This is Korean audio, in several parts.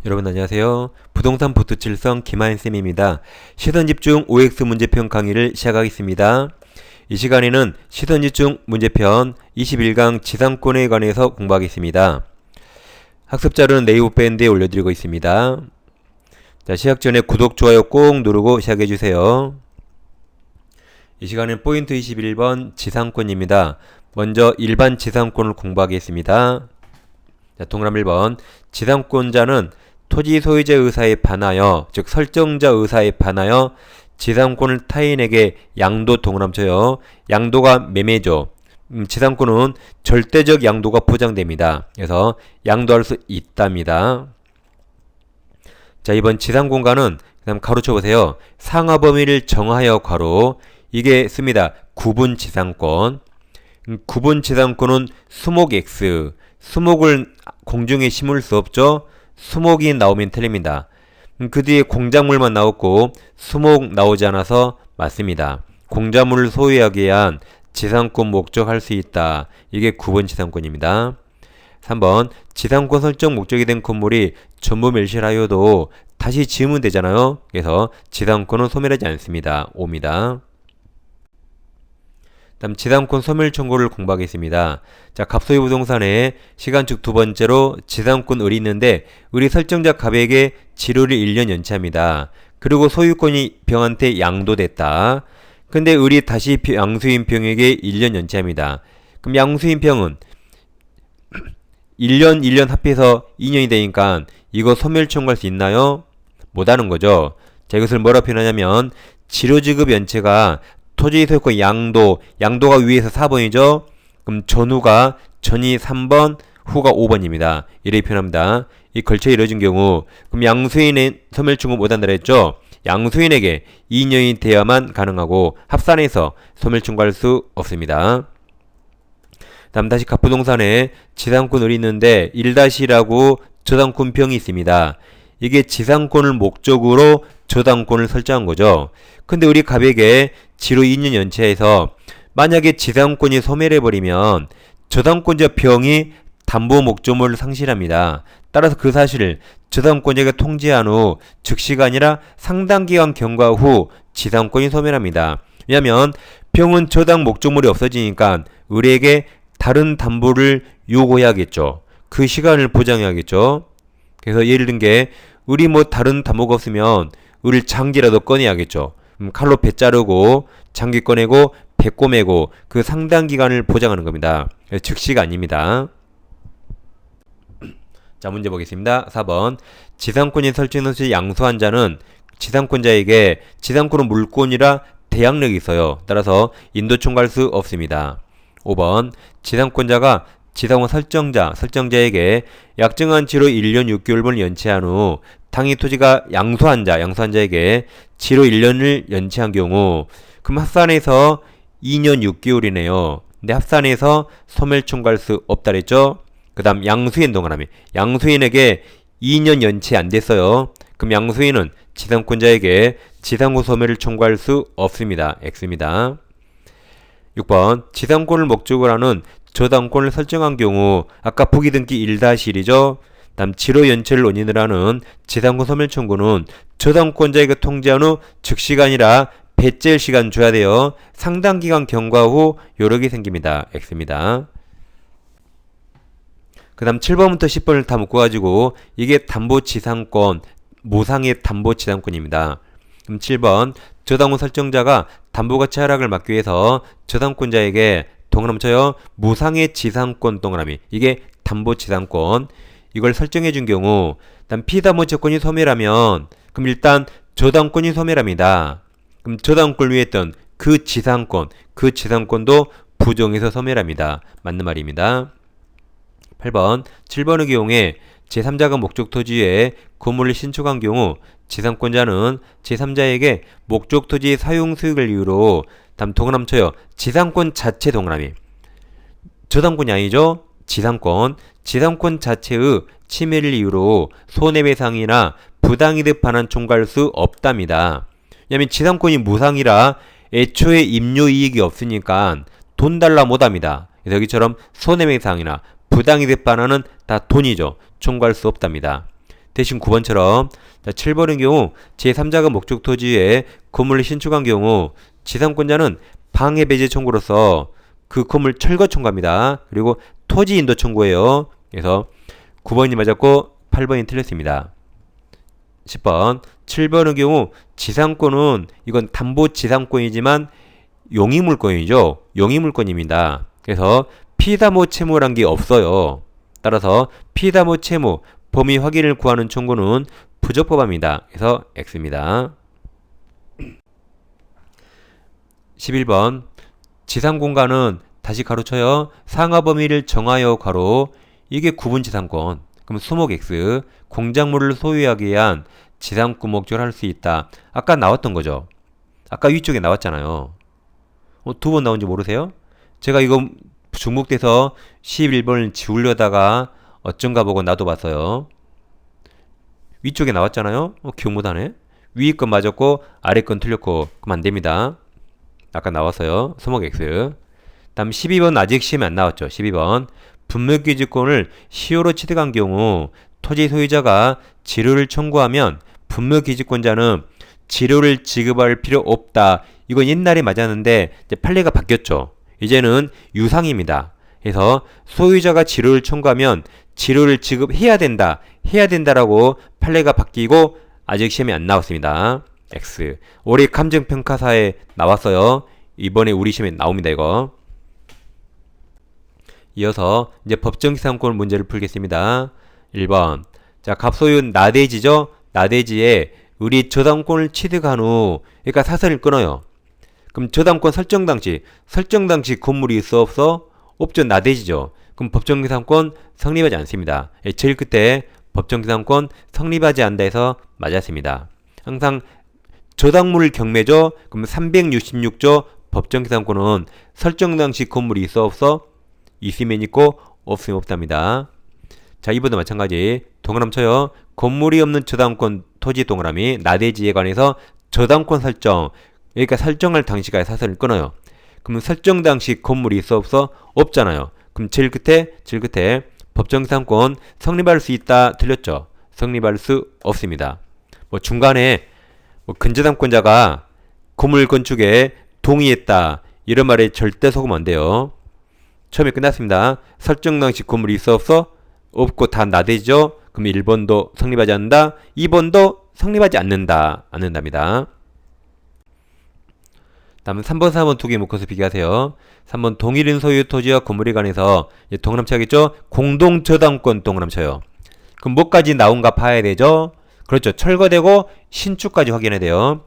여러분 안녕하세요. 부동산 보트칠성 김하인쌤입니다. 시선집중 OX 문제편 강의를 시작하겠습니다. 이 시간에는 시선집중 문제편 21강 지상권에 관해서 공부하겠습니다. 학습자료는 네이버 밴드에 올려드리고 있습니다. 자, 시작 전에 구독, 좋아요 꼭 누르고 시작해주세요. 이 시간은 포인트 21번 지상권입니다. 먼저 일반 지상권을 공부하겠습니다. 자, 동그라미 1번 지상권자는 토지 소유자 의사에 반하여, 즉 설정자 의사에 반하여 지상권을 타인에게 양도 동그라미 쳐요. 양도가 매매죠. 지상권은 절대적 양도가 보장됩니다. 그래서 양도할 수 있답니다. 자, 이번 지상공간은 그다음 가로 쳐보세요. 상하 범위를 정하여 괄호, 이게 씁니다. 구분 지상권. 구분 지상권은 수목 X, 수목을 공중에 심을 수 없죠. 수목이 나오면 틀립니다. 그 뒤에 공작물만 나왔고 수목 나오지 않아서 맞습니다. 공작물을 소유하기 위한 지상권 목적할 수 있다. 이게 9번 지상권입니다. 3번 지상권 설정 목적이 된 건물이 전부 멸실하여도 다시 지으면 되잖아요. 그래서 지상권은 소멸하지 않습니다. 5입니다. 다음 지상권 소멸 청구를 공부하겠습니다. 자, 갑소유 부동산에 시간축 두 번째로 지상권 을이 있는데 을이 설정자 갑에게 지료를 1년 연체합니다. 그리고 소유권이 병한테 양도됐다. 근데 을이 다시 양수인 병에게 1년 연체합니다. 그럼 양수인 병은 1년 합해서 2년이 되니까 이거 소멸 청구할 수 있나요? 못하는 거죠. 자, 이것을 뭐라 표현하냐면 지료지급 연체가 토지 소유권 양도가 위에서 4번이죠. 그럼 전이 3번, 후가 5번입니다. 이렇게 표현합니다. 이 걸쳐 이루어진 경우, 그럼 양수인의 소멸청구 못한다 했죠. 양수인에게 2년이 돼야만 가능하고 합산해서 소멸청구할 수 없습니다. 다음 다시 갑부동산에 지상권 을이 있는데 1-라고 저당권평이 있습니다. 이게 지상권을 목적으로 저당권을 설정한 거죠. 근데 우리 갑에게 지로 2년 연체해서 만약에 지상권이 소멸해버리면 저당권자 병이 담보 목적물을 상실합니다. 따라서 그 사실을 저당권자가 통지한 후 즉시가 아니라 상당 기간 경과 후 지상권이 소멸합니다. 왜냐하면 병은 저당 목적물이 없어지니까 을에게 다른 담보를 요구해야겠죠. 그 시간을 보장해야겠죠. 그래서 예를 든 게 을이 다른 담보가 없으면 을을 장기라도 꺼내야겠죠. 칼로 배 자르고 장기 꺼내고 배 꼬매고 그 상당 기간을 보장하는 겁니다. 즉시가 아닙니다. 자, 문제 보겠습니다. 4번 지상권이 설정된 것이 양수한 자는 지상권자에게 지상권은 물권이라 대항력이 있어요. 따라서 인도 청구할 수 없습니다. 5번 지상권자가 지상권 설정자에게 약정한 지로 1년 6개월분을 연체한 후 당해 토지가 양수한 자에게 지로 1년을 연체한 경우, 그럼 합산해서 2년 6개월이네요. 근데 합산해서 소멸 청구할 수 없다 그랬죠? 그 다음 양수인 동그라미. 양수인에게 2년 연체 안 됐어요. 그럼 양수인은 지상권자에게 지상권 소멸을 청구할 수 없습니다. X입니다. 6번 지상권을 목적으로 하는 저당권을 설정한 경우, 아까 보기 등기 1-1이죠. 다음 지로 연체를 원인으로 하는 지상권 소멸 청구는 저당권자에게 통지한 후 즉시가 아니라 배째일 시간 줘야 돼요. 상당 기간 경과 후 요력이 생깁니다. X입니다. 그 다음 7번부터 10번을 다 묶어가지고 이게 담보지상권, 모상의 담보지상권입니다. 그럼 7번 저당권 설정자가 담보가치 하락을 막기 위해서 저당권자에게 동그라미 쳐요. 무상의 지상권 동그라미. 이게 담보지상권. 이걸 설정해 준 경우, 일단 피담보채권이 소멸하면, 그럼 일단 저당권이 소멸합니다. 그럼 저당권을 위해 했던 그 지상권도 부정해서 소멸합니다. 맞는 말입니다. 8번 7번의 경우에 제3자가 목적 토지에 건물을 신축한 경우 지상권자는 제3자에게 목적 토지 사용 수익을 이유로, 다음 동그라미 쳐요. 지상권 자체 동그라미. 저당권이 아니죠. 지상권 자체의 침해를 이유로 손해배상이나 부당이득 반환 청구할 수 없답니다. 왜냐하면 지상권이 무상이라 애초에 임료이익이 없으니까 돈 달라 못합니다. 그래서 여기처럼 손해배상이나 부당이득 반환은 다 돈이죠. 청구할 수 없답니다. 대신 9번처럼 자, 7번의 경우 제3자가 목적 토지에 건물을 신축한 경우 지상권자는 방해 배제 청구로서 그 건물 철거 청구합니다. 그리고 토지 인도 청구예요. 그래서 9번이 맞았고 8번이 틀렸습니다. 10번 7번의 경우 지상권은 이건 담보 지상권이지만 용의물권이죠. 용의물권입니다. 그래서 피담보 채무란 게 없어요. 따라서 피담보 채무 범위 확인을 구하는 청구는 부적법합니다. 그래서 X입니다. 11번 지상공간은 다시 가로쳐요. 상하 범위를 정하여 가로 이게 구분 지상권. 그럼 수목 X 공작물을 소유하기 위한 지상권 목적을 할 수 있다. 아까 나왔던 거죠. 아까 위쪽에 나왔잖아요. 두 번 나온지 모르세요? 제가 이거 중복돼서 11번을 지우려다가 어쩐가 보고 나도 봤어요. 위쪽에 나왔잖아요. 기억 못하네. 위에 건 맞았고 아래 건 틀렸고 그럼 안됩니다. 아까 나왔어요. 수목 X. 다음 12번 아직 시험에 안 나왔죠. 12번 분묘기지권을 시효로 취득한 경우 토지 소유자가 지료를 청구하면 분묘기지권자는 지료를 지급할 필요 없다. 이건 옛날에 맞았는데 이제 판례가 바뀌었죠. 이제는 유상입니다. 그래서 소유자가 지료를 청구하면 지료를 지급해야 된다. 해야 된다라고 판례가 바뀌고 아직 시험에 안 나왔습니다. X. 올해 감정평가사에 나왔어요. 이번에 우리 시험에 나옵니다. 이거. 이어서 이제 법정기상권 문제를 풀겠습니다. 1번. 자, 갑소유 나대지죠? 나대지에 우리 저당권을 취득한 후 그러니까 사선을 끊어요. 그럼 저당권 설정 당시 건물이 있어 없어? 없죠. 나대지죠. 그럼 법정기상권 성립하지 않습니다. 제일 끝에 법정기상권 성립하지 않다 해서 맞았습니다. 항상 저당물 경매죠. 그럼 366조 법정기상권은 설정 당시 건물이 있어 없어? 있으면 있고 없으면 없답니다. 자, 이번도 마찬가지 동그라미 쳐요. 건물이 없는 저당권 토지 동그라미 나대지에 관해서 저당권 설정 그러니까 설정할 당시까지 사선을 끊어요. 그럼 설정 당시 건물이 있어 없어? 없잖아요. 그럼 제일 끝에 법정기상권 성립할 수 있다 틀렸죠. 성립할 수 없습니다. 중간에 근저당권자가 건물 건축에 동의했다 이런 말에 절대 속으면 안 돼요. 처음에 끝났습니다. 설정 당시 건물이 있어 없어? 없고 다 나대죠. 그럼 1번도 성립하지 않는다. 2번도 성립하지 않는답니다. 다음은 3번, 4번 두 개 묶어서 비교하세요. 3번 동일인 소유 토지와 건물에 관해서 동그라미 쳐야겠죠? 공동저당권 동그라미 쳐요. 그럼 뭐까지 나온가 봐야 되죠? 그렇죠. 철거되고 신축까지 확인해야 돼요.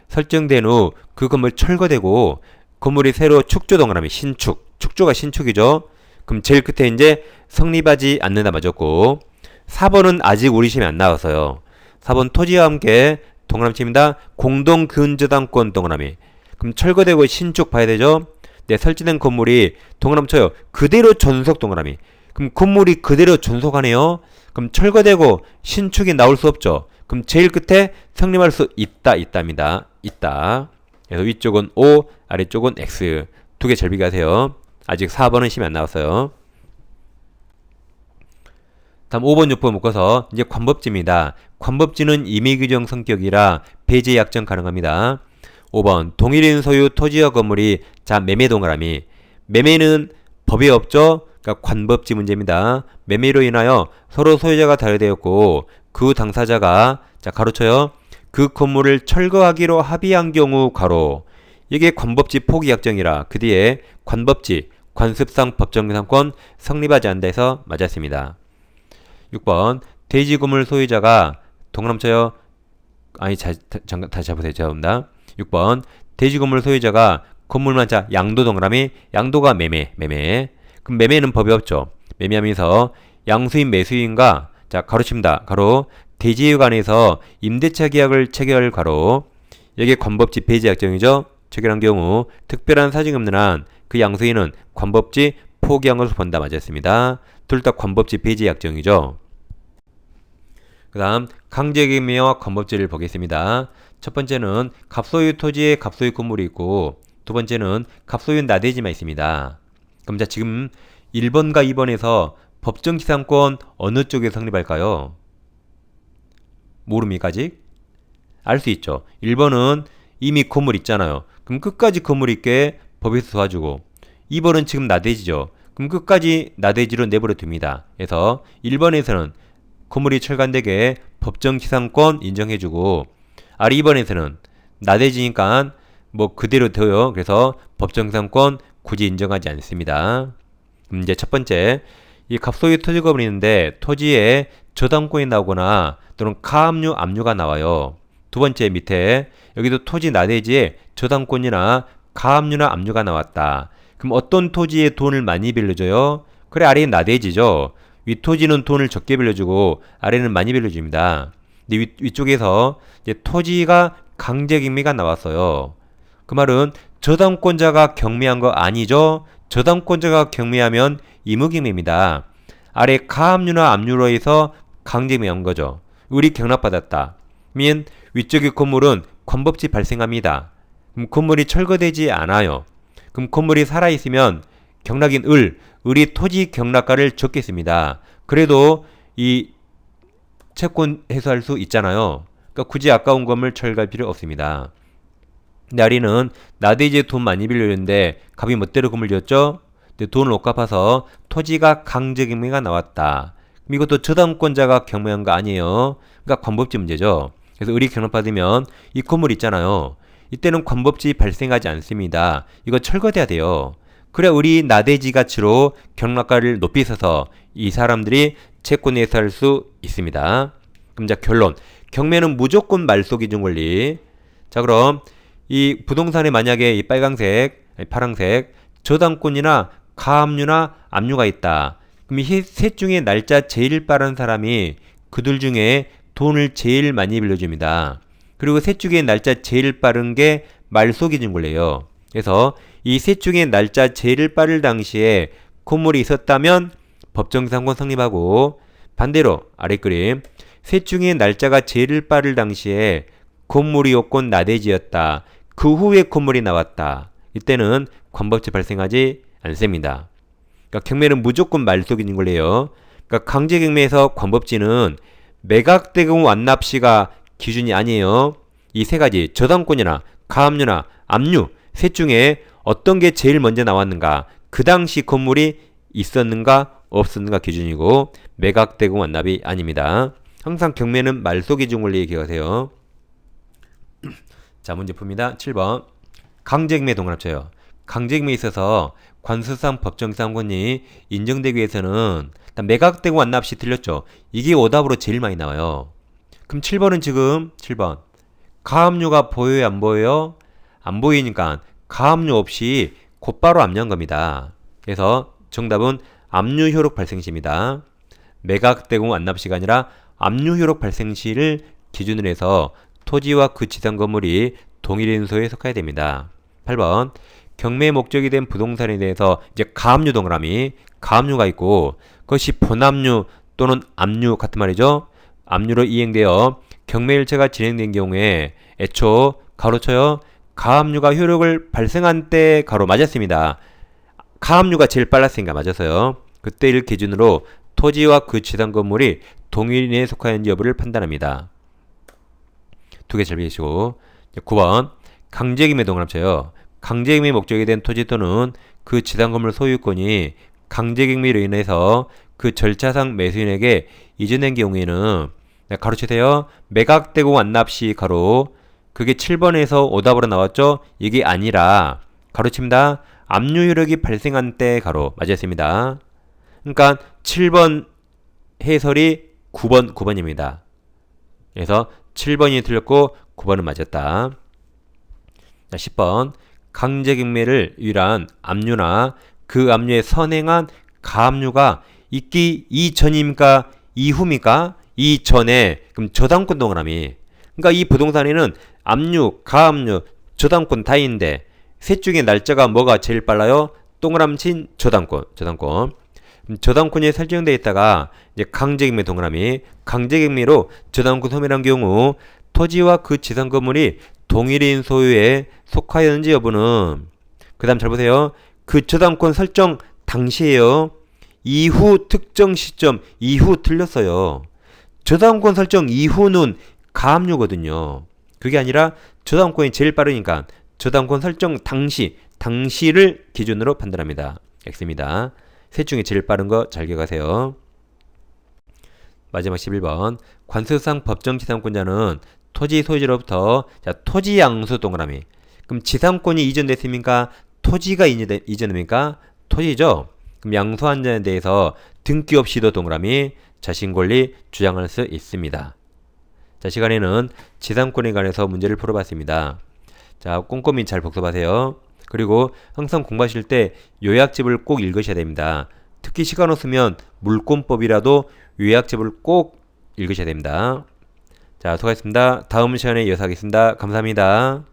설정된 후 그 건물 철거되고 건물이 새로 축조 동그라미 신축. 축조가 신축이죠. 그럼 제일 끝에 이제 성립하지 않는다 맞았고 4번은 아직 우리 시험에 안 나왔어요. 4번 토지와 함께 동그라미 칩니다. 공동근저당권 동그라미. 그럼 철거되고 신축 봐야 되죠. 네, 설치된 건물이 동그라미 쳐요. 그대로 전속 동그라미. 그럼 건물이 그대로 전속하네요. 그럼 철거되고 신축이 나올 수 없죠. 그럼 제일 끝에 성립할 수 있답니다. 있다. 그래서 위쪽은 O, 아래쪽은 X. 두 개 잘 비교하세요. 아직 4번은 시험에 안 나왔어요. 다음 5번, 6번 묶어서 이제 관법지입니다. 관법지는 임의규정 성격이라 배제 약정 가능합니다. 5번 동일인 소유 토지와 건물이 자 매매 동그라미. 매매는 법에 없죠. 그러니까 관법지 문제입니다. 매매로 인하여 서로 소유자가 다르되었고 그 당사자가 자 가로쳐요. 그 건물을 철거하기로 합의한 경우 가로. 이게 관법지 포기 약정이라 그 뒤에 관법지 관습상 법정기상권 성립하지 않는다 해서 맞았습니다. 6번 대지 건물 소유자가 동그라미 쳐요. 아니 다시 잡으세요. 죄송합니다. 6번 대지 건물 소유자가 건물만 자 양도 동그라미 양도가 매매 그럼 매매는 법이 없죠. 매매하면서 양수인 매수인과 자 가로칩니다. 가로 대지에 관해서 임대차 계약을 체결 가로 여기에 관법지 배제 약정이죠. 체결한 경우 특별한 사정이 없는 한 그 양수인은 관법지 포기한 것으로 본다 맞았습니다. 둘 다 관법지 배제 약정이죠. 그 다음 강제경매와 관법지를 보겠습니다. 첫 번째는 갑소유 토지에 갑소유 건물이 있고 두 번째는 갑소유 나대지만 있습니다. 그럼 자 지금 1번과 2번에서 법정기상권 어느 쪽에 성립할까요? 모릅니까 아직? 알 수 있죠. 1번은 이미 건물 있잖아요. 그럼 끝까지 건물 있게 법에서 도와주고 2번은 지금 나대지죠. 그럼 끝까지 나대지로 내버려 둡니다. 그래서 1번에서는 건물이 철관되게 법정지상권 인정해주고 아래 2번에서는 나대지니까 뭐 그대로 둬요. 그래서 법정지상권 굳이 인정하지 않습니다. 그럼 이제 첫 번째 이 갑소유 토지가 버리는데 토지에 저당권이 나오거나 또는 가압류, 압류가 나와요. 두 번째 밑에 여기도 토지 나대지에 저당권이나 가압류나 압류가 나왔다. 그럼 어떤 토지에 돈을 많이 빌려줘요? 그래 아래는 나대지죠. 윗토지는 돈을 적게 빌려주고 아래는 많이 빌려줍니다. 근데 위쪽에서 이제 토지가 강제경매가 나왔어요. 그 말은 저당권자가 경매한 거 아니죠? 저당권자가 경매하면 의무경매입니다. 아래 가압류나 압류로 해서 강제경매한 거죠. 우리 경락받았다. 면 위쪽의 건물은 관법지 발생합니다. 그럼 건물이 철거되지 않아요. 그럼 건물이 살아있으면 경락인 을이 토지 경락가를 적겠습니다. 그래도 이 채권 해소할 수 있잖아요. 그러니까 굳이 아까운 건물 철거할 필요 없습니다. 근데 아리는 나대지에 돈 많이 빌렸는데 갑이 멋대로 건물 지었죠? 근데 돈을 못 갚아서 토지가 강제경매가 나왔다. 그럼 이것도 저당권자가 경매한 거 아니에요. 그러니까 관법지 문제죠. 그래서 을이 경락받으면 이 건물 있잖아요. 이때는 관법지 발생하지 않습니다. 이거 철거돼야 돼요. 그래 우리 나대지 가치로 경락가를 높이 써서 이 사람들이 채권 해소할 수 있습니다. 그럼 자 결론. 경매는 무조건 말소 기준 권리. 자 그럼 이 부동산에 만약에 이 빨강색, 파랑색 저당권이나 가압류나 압류가 있다. 그럼 이 셋 중에 날짜 제일 빠른 사람이 그들 중에 돈을 제일 많이 빌려줍니다. 그리고 셋 중에 날짜 제일 빠른 게 말소 기준 권리예요. 그래서 이 셋 중에 날짜 제일 빠를 당시에 건물이 있었다면 법정상권 성립하고 반대로 아래 그림 셋 중에 날짜가 제일 빠를 당시에 건물이 없건 나대지였다. 그 후에 건물이 나왔다. 이때는 관법지 발생하지 않습니다. 그러니까 경매는 무조건 말소 기준 권리예요. 그러니까 강제경매에서 관법지는 매각대금 완납시가 기준이 아니에요. 이 세 가지 저당권이나 가압류나 압류 셋 중에 어떤 게 제일 먼저 나왔는가 그 당시 건물이 있었는가 없었는가 기준이고 매각대금 완납이 아닙니다. 항상 경매는 말소 기준 권리 기억하세요. 자 문제 풉니다. 7번 강제경매 동그라쳐요. 강제경매에 있어서 관수상 법정상권이 인정되기 위해서는 일단 매각되고 완납시 틀렸죠. 이게 오답으로 제일 많이 나와요. 그럼 7번은 지금 7번 가압류가 보여요 안 보여요? 안 보이니까 가압류 없이 곧바로 압류한 겁니다. 그래서 정답은 압류 효력 발생시입니다. 매각되고 완납시가 아니라 압류 효력 발생시를 기준으로 해서 토지와 그 지상 건물이 동일 인소에 속해야 됩니다. 8번 경매 목적이 된 부동산에 대해서 이제 가압류 동그라미 가압류가 있고 그것이 본압류 또는 압류 같은 말이죠. 압류로 이행되어 경매일체가 진행된 경우에 애초 가로쳐요. 가압류가 효력을 발생한 때 가로 맞았습니다. 가압류가 제일 빨랐으니까 맞았어요. 그때를 기준으로 토지와 그 지상 건물이 동일인에 속하는지 여부를 판단합니다. 두 개 잘 배우시고 9번 강제경매 동그라쳐요. 강제경매 목적이 된 토지 또는 그 지상 건물 소유권이 강제경매로 인해서 그 절차상 매수인에게 이전된 경우에는 가로치세요. 매각되고 완납시 가로 그게 7번에서 오답으로 나왔죠. 이게 아니라 가로칩니다. 압류 효력이 발생한 때 가로 맞았습니다. 그러니까 7번 해설이 9번입니다. 그래서 7번이 틀렸고 9번은 맞았다. 자, 10번 강제경매를 위한 압류나 그 압류에 선행한 가압류가 있기 이전입니까? 이후입니까? 이전에 그럼 저당권 동그라미 그러니까 이 부동산에는 압류, 가압류, 저당권 다 있는데 셋 중에 날짜가 뭐가 제일 빨라요? 동그라미 친 저당권 저당권이 설정되어 있다가 이제 강제경매 동그라미 강제경매로 저당권 소멸한 경우 토지와 그 지상 건물이 동일인 소유에 속하였는지 여부는 그 다음 잘 보세요. 그 저당권 설정 당시에요. 이후 특정 시점 이후 틀렸어요. 저당권 설정 이후는 가압류거든요. 그게 아니라 저당권이 제일 빠르니까 저당권 설정 당시를 기준으로 판단합니다. X입니다. 셋 중에 제일 빠른 거 잘 기억하세요. 마지막 11번. 관습상 법정 지상권자는 토지 소유자로부터 토지 양수 동그라미. 그럼 지상권이 이전됐습니까? 토지가 이전됩니까? 토지죠. 그럼 양수한 자에 대해서 등기 없이도 동그라미 자신 권리 주장할 수 있습니다. 자, 시간에는 지상권에 관해서 문제를 풀어봤습니다. 자, 꼼꼼히 잘 복습하세요. 그리고 항상 공부하실 때 요약집을 꼭 읽으셔야 됩니다. 특히 시간 없으면 물권법이라도 요약집을 꼭 읽으셔야 됩니다. 자, 수고하셨습니다. 다음 시간에 이어서 하겠습니다. 감사합니다.